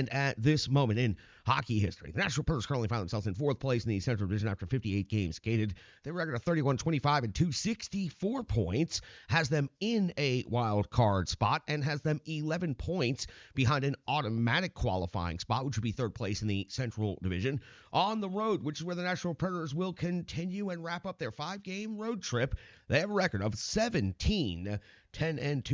And at this moment in hockey history, the Nashville Predators currently find themselves in fourth place in the Central Division after 58 games skated. Their record of 31-25 and 264 points has them in a wild card spot and has them 11 points behind an automatic qualifying spot, which would be third place in the Central Division. On the road, which is where the Nashville Predators will continue and wrap up their 5-game road trip, they have a record of 17-10-2.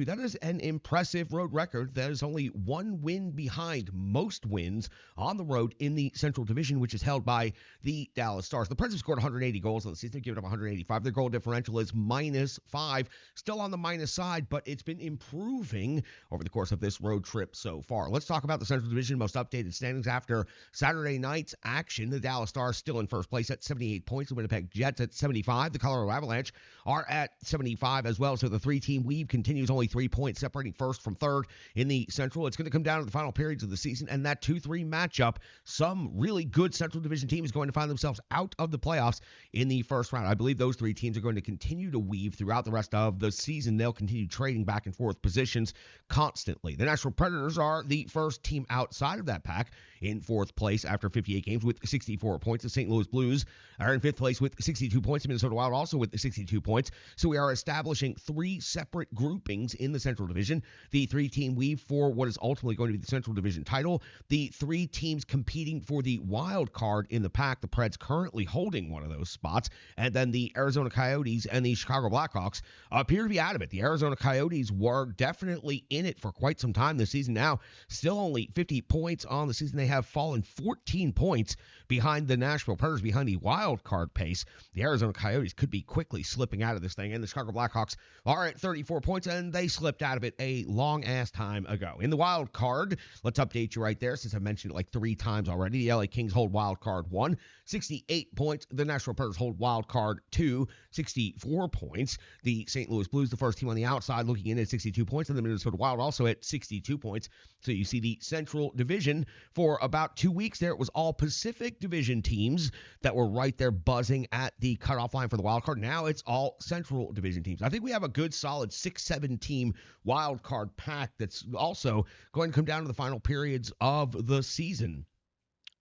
That is an impressive road record. That is only one win behind most wins on the road in the Central Division, which is held by the Dallas Stars. The Predators scored 180 goals on the season. They've given up 185. Their goal differential is -5. Still on the minus side, but it's been improving over the course of this road trip so far. Let's talk about the Central Division most updated standings after Saturday night's action. The Dallas Stars still in first place at 78 points. The Winnipeg Jets at 75. The Colorado Avalanche are at 75 as well. So the three-team weave continues, only 3 points separating first from third in the Central. It's going to come down to the final periods of the season, and that 2-3 matchup, some really good Central Division team is going to find themselves out of the playoffs in the first round. I believe those three teams are going to continue to weave throughout the rest of the season. They'll continue trading back and forth positions constantly. The Nashville Predators are the first team outside of that pack in fourth place after 58 games with 64 points. The St. Louis Blues are in fifth place with 62 points. The Minnesota Wild also with 62 points. So we are establishing three separate groupings in the Central Division. The three-team weave for what is ultimately going to be the Central Division title. The three teams competing for the wild card in the pack. The Preds currently holding one of those spots. And then the Arizona Coyotes and the Chicago Blackhawks appear to be out of it. The Arizona Coyotes were definitely in it for quite some time this season. Now, still only 50 points on the season. They have fallen 14 points behind the Nashville Predators, behind the wild card pace. The Arizona Coyotes could be quickly slipping out of this thing, and the Chicago Blackhawks are at 34 points, and they slipped out of it a long-ass time ago. In the wild card, let's update you right there, since I mentioned it like 3 times already. The LA Kings hold wild card 1, 68 points. The Nashville Predators hold wild card 2, 64 points. The St. Louis Blues, the first team on the outside, looking in at 62 points, and the Minnesota Wild also at 62 points. So you see the Central Division for about 2 weeks there. It was all Pacific Division teams that were right there buzzing at the cutoff line for the wild card. Now it's all Central Division teams. I think we have a good solid 6-7 team wild card pack that's also going to come down to the final periods of the season.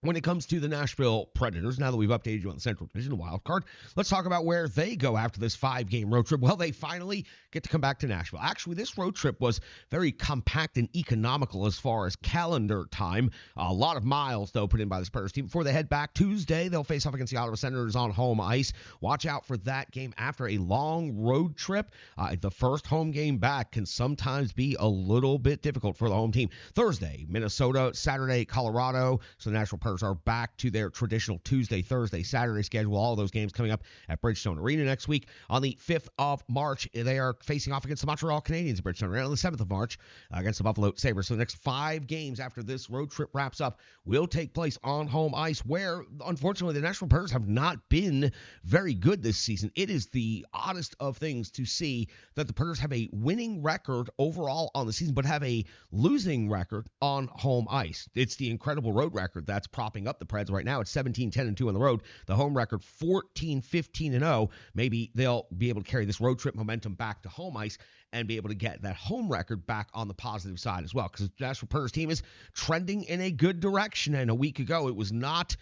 When it comes to the Nashville Predators, now that we've updated you on the Central Division wild card, let's talk about where they go after this 5-game road trip. Well, they finally get to come back to Nashville. Actually, this road trip was very compact and economical as far as calendar time. A lot of miles, though, put in by this Predators team. Before they head back Tuesday, they'll face off against the Ottawa Senators on home ice. Watch out for that game after a long road trip. The first home game back can sometimes be a little bit difficult for the home team. Thursday, Minnesota. Saturday, Colorado. So the Nashville Predators are back to their traditional Tuesday, Thursday, Saturday schedule. All of those games coming up at Bridgestone Arena next week. On the 5th of March, they are facing off against the Montreal Canadiens at Bridgestone Arena. On the 7th of March, against the Buffalo Sabres. So the next 5 games after this road trip wraps up will take place on home ice, where, unfortunately, the Nashville Predators have not been very good this season. It is the oddest of things to see that the Predators have a winning record overall on the season, but have a losing record on home ice. It's the incredible road record that's propping up the Preds right now. It's 17-10-2 on the road. The home record 14-15-0. Maybe they'll be able to carry this road trip momentum back to home ice and be able to get that home record back on the positive side as well, because the Nashville Predators team is trending in a good direction, and a week ago it was not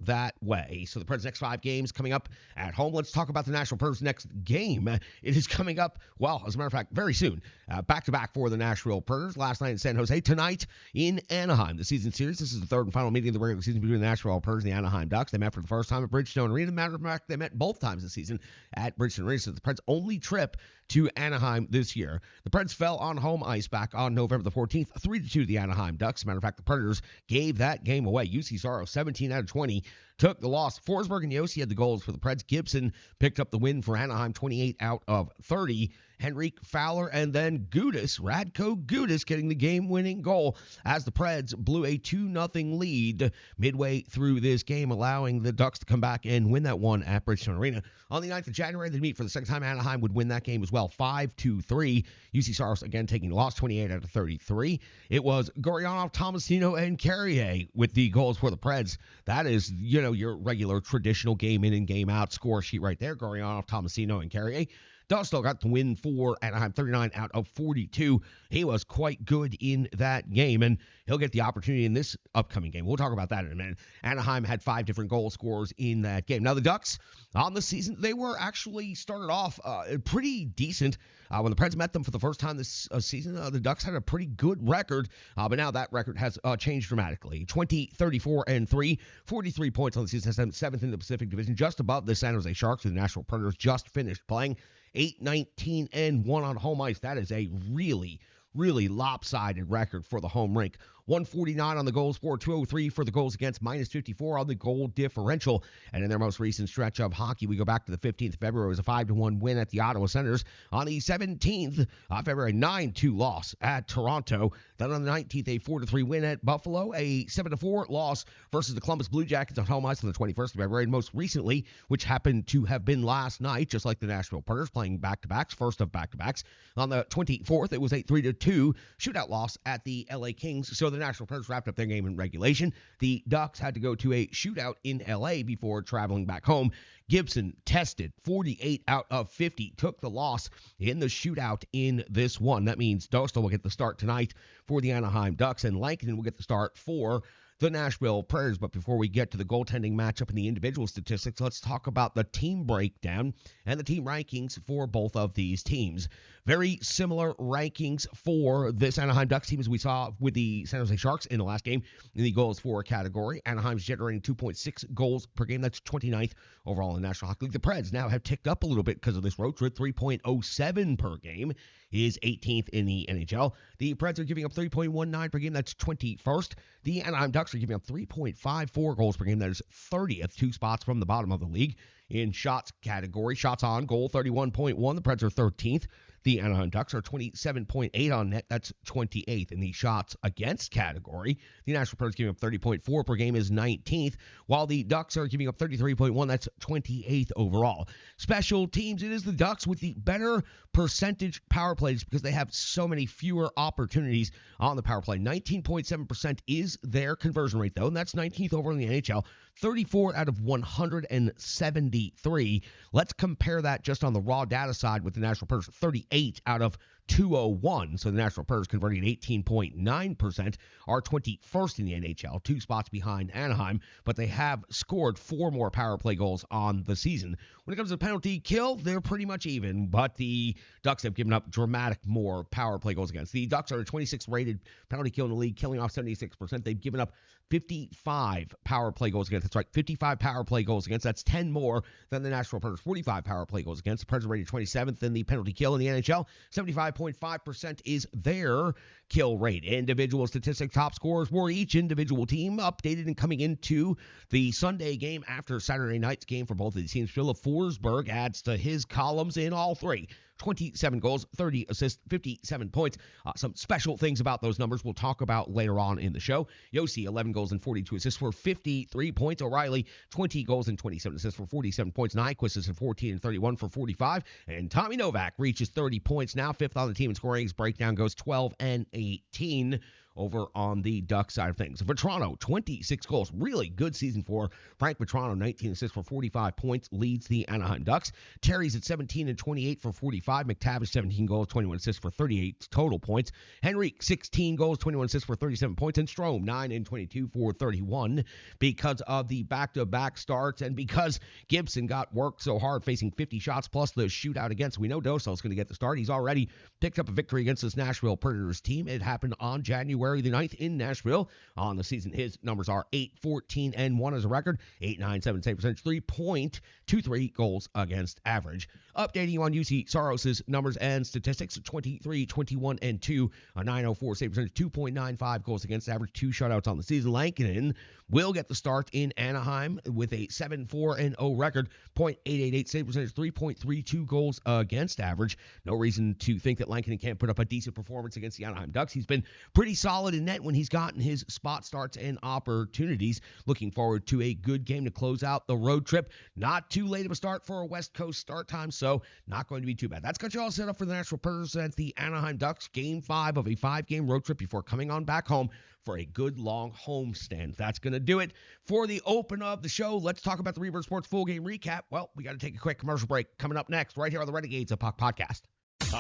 that way. So the Preds' next 5 games coming up at home. Let's talk about the Nashville Predators' next game. It is coming up, well, as a matter of fact, very soon. Back-to-back for the Nashville Predators. Last night in San Jose, tonight in Anaheim. The season series, this is the third and final meeting of the regular season between the Nashville Predators and the Anaheim Ducks. They met for the first time at Bridgestone Arena. As a matter of fact, they met both times this season at Bridgestone Arena. So the Preds' only trip to Anaheim this year. The Preds fell on home ice back on November the 14th, 3-2 to the Anaheim Ducks. As a matter of fact, the Predators gave that game away. UC Saros, 17 out of 20, took the loss. Forsberg and Yossi had the goals for the Preds. Gibson picked up the win for Anaheim, 28 out of 30. Henrik Fowler and then Radko Gudas getting the game-winning goal as the Preds blew a 2-0 lead midway through this game, allowing the Ducks to come back and win that one at Bridgestone Arena. On the 9th of January, they meet for the second time. Anaheim would win that game as well, 5-3. UC Saros again taking the loss, 28 out of 33. It was Gurianov, Tomasino, and Carrier with the goals for the Preds. That is, your regular traditional game in and game out score sheet right there. Gurianov, Tomasino, and Carrier. Dostal got the win for Anaheim, 39 out of 42. He was quite good in that game, and he'll get the opportunity in this upcoming game. We'll talk about that in a minute. Anaheim had 5 different goal scorers in that game. Now, the Ducks on the season, they were actually started off pretty decent. When the Preds met them for the first time this season, the Ducks had a pretty good record, but now that record has changed dramatically. 20, 34, and 3, 43 points on the season, has them 7th in the Pacific Division, just above the San Jose Sharks, who the Nashville Predators just finished playing. 8, 19, and 1 on home ice. That is a really lopsided record for the home rink. 149 on the goals for, 203 for the goals against, minus 54 on the goal differential. And in their most recent stretch of hockey, we go back to the 15th of February. It was a 5-1 win at the Ottawa Senators. On the 17th of February, 9-2 loss at Toronto. Then on the 19th, a 4-3 win at Buffalo. A 7-4 loss versus the Columbus Blue Jackets on home ice on the 21st of February. And most recently, which happened to have been last night, just like the Nashville Predators playing back-to-backs, first of back-to-backs. On the 24th, it was a 3-2 shootout loss at the LA Kings. So the Nashville Predators wrapped up their game in regulation. The Ducks had to go to a shootout in LA before traveling back home. Gibson tested 48 out of 50, took the loss in the shootout in this one. That means Dostal will get the start tonight for the Anaheim Ducks, and Lankinen will get the start for the Nashville Predators. But before we get to the goaltending matchup and the individual statistics, let's talk about the team breakdown and the team rankings for both of these teams. Very similar rankings for this Anaheim Ducks team as we saw with the San Jose Sharks in the last game in the goals for category. Anaheim's generating 2.6 goals per game. That's 29th overall in the National Hockey League. The Preds now have ticked up a little bit because of this road trip. 3.07 per game is 18th in the NHL. The Preds are giving up 3.19 per game. That's 21st. The Anaheim Ducks are giving up 3.54 goals per game. That is 30th, 2 spots from the bottom of the league. In shots category, shots on goal, 31.1. The Preds are 13th. The Anaheim Ducks are 27.8 on net. That's 28th. In the shots against category, the Nashville Predators giving up 30.4 per game is 19th, while the Ducks are giving up 33.1. That's 28th overall. Special teams, it is the Ducks with the better percentage power plays because they have so many fewer opportunities on the power play. 19.7% is their conversion rate, though, and that's 19th over in the NHL. 34 out of 173. Let's compare that just on the raw data side with the Nashville Predators. 38 out of 201. So the Nashville Predators converting at 18.9%, are 21st in the NHL, 2 spots behind Anaheim, but they have scored 4 more power play goals on the season. When it comes to penalty kill, they're pretty much even, but the Ducks have given up dramatic more power play goals against. The Ducks are a 26th rated penalty kill in the league, killing off 76%. They've given up 55 power play goals against. That's right, 55 power play goals against. That's 10 more than the Nashville Predators. 45 power play goals against. The Predators are rated 27th in the penalty kill in the NHL. 75.5% is their kill rate. Individual statistic top scorers were each individual team updated and coming into the Sunday game after Saturday night's game for both of these teams. Philip Forsberg adds to his columns in all 3. 27 goals, 30 assists, 57 points. Some special things about those numbers we'll talk about later on in the show. Yossi, 11 goals and 42 assists for 53 points. O'Reilly, 20 goals and 27 assists for 47 points. Nyquist is at 14 and 31 for 45. And Tommy Novak reaches 30 points now, 5th on the team in scoring. His breakdown goes 12 and 18. Over on the Duck side of things. Vetrano, 26 goals. Really good season for Frank Vetrano. 19 assists for 45 points. Leads the Anaheim Ducks. Terry's at 17 and 28 for 45. McTavish, 17 goals, 21 assists for 38 total points. Henrique, 16 goals, 21 assists for 37 points. And Strome, 9 and 22 for 31. Because of the back-to-back starts and because Gibson got worked so hard facing 50 shots plus the shootout against, we know Dostal's going to get the start. He's already picked up a victory against this Nashville Predators team. It happened on January the 9th in Nashville. On the season, his numbers are 8-14 and 1 as a record, 8.97 save percentage, 3.23 goals against average. Updating you on UC Saros' numbers and statistics: 23, 21, and 2, a 9.04 save percentage, 2.95 goals against average, 2 shutouts on the season. Lankinen will get the start in Anaheim with a 7-4-0 record, .888 save percentage, 3.32 goals against average. No reason to think that Lankinen can't put up a decent performance against the Anaheim Ducks. He's been pretty solid solid in net when he's gotten his spot starts and opportunities. Looking forward to a good game to close out the road trip. Not too late of a start for a West Coast start time, so not going to be too bad. That's got you all set up for the Nashville Predators against the Anaheim Ducks, Game 5 of a 5-game road trip before coming on back home for a good long homestand. That's going to do it for the open of the show. Let's talk about the Rebirth Sports full game recap. Well, we got to take a quick commercial break. Coming up next, right here on the Renegades of Puck Podcast.